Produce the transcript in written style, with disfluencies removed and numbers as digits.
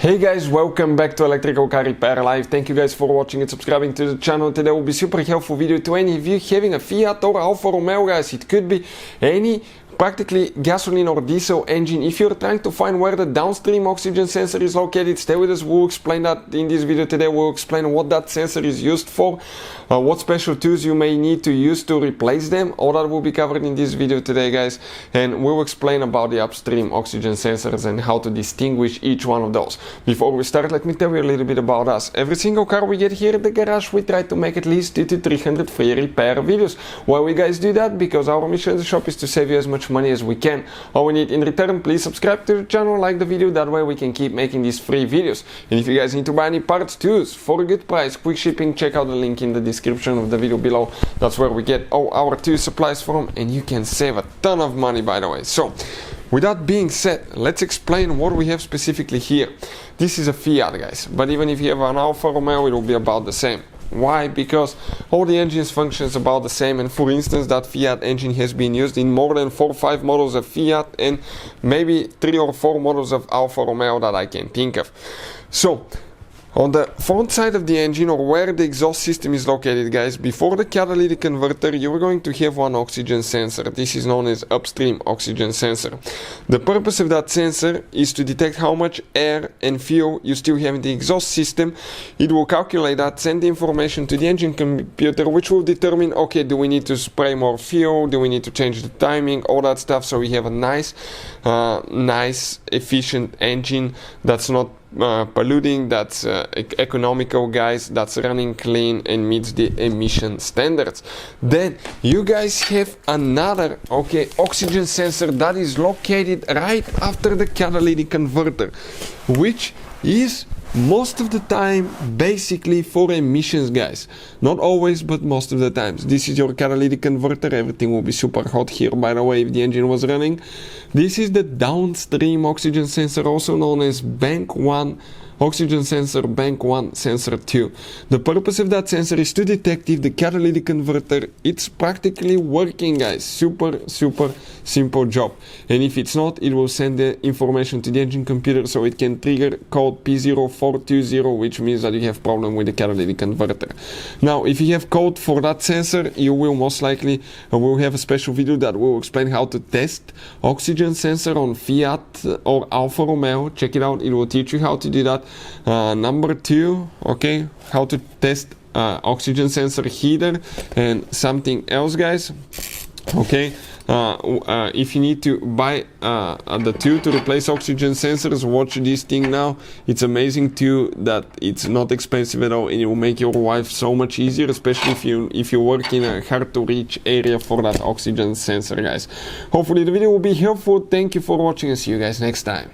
Hey guys, welcome back to Electrical Car Repair Live. Thank you guys for watching and subscribing to the channel. Today will be super helpful video to any of you having a Fiat or Alfa Romeo, guys. It could be any practically gasoline or diesel engine. If you're trying to find where the downstream oxygen sensor is located, stay with us. We'll explain that in this video today. We'll explain what that sensor is used for, what special tools you may need to use to replace them. All that will be covered in this video today, guys. And we'll explain about the upstream oxygen sensors and how to distinguish each one of those. Before we start, let me tell you a little bit about us. Every single car we get here at the garage, we try to make at least 200 to 300 free repair videos. Why we guys do that? Because our mission in the shop is to save you as much money as we can. All we need in return, please subscribe to the channel, like the video, that way we can keep making these free videos. And if you guys need to buy any parts, tools for a good price, quick shipping, check out the link in the description of the video below. That's where we get all our tool supplies from, and you can save a ton of money, by the way. So with that being said, let's explain what we have specifically here. This is a Fiat, guys, but even if you have an Alfa Romeo, it will be about the same. Why? Because all the engines functions about the same, and for instance that Fiat engine has been used in more than 4 or 5 models of Fiat and maybe 3 or 4 models of Alfa Romeo that I can think of. So on the front side of the engine, or where the exhaust system is located, guys, before the catalytic converter, you're going to have one oxygen sensor. This is known as upstream oxygen sensor. The purpose of that sensor is to detect how much air and fuel you still have in the exhaust system. It will calculate that, send the information to the engine computer, which will determine, okay, do we need to spray more fuel, do we need to change the timing, all that stuff, so we have a nice efficient engine that's not polluting, that's economical, guys, that's running clean and meets the emission standards. Then you guys have another oxygen sensor that is located right after the catalytic converter, which is most of the time basically for emissions, guys. Not always, but most of the times. This is your catalytic converter. Everything will be super hot here, by the way, if the engine was running. This is the downstream oxygen sensor, also known as bank 1 oxygen sensor, bank 1 sensor 2. The purpose of that sensor is to detect if the catalytic converter it's practically working, guys. Super simple job. And if it's not, it will send the information to the engine computer so it can trigger code P0420, which means that you have problem with the catalytic converter. Now if you have code for that sensor, you will most likely will have a special video that will explain how to test oxygen sensor on Fiat or Alfa Romeo. Check it out, it will teach you how to do that. Number 2, how to test oxygen sensor heater and something else, guys. If you need to buy the tool to replace oxygen sensors, watch this thing now. It's amazing too, that it's not expensive at all, and it will make your life so much easier, especially if you work in a hard to reach area for that oxygen sensor, guys. Hopefully the video will be helpful. Thank you for watching, and see you guys next time.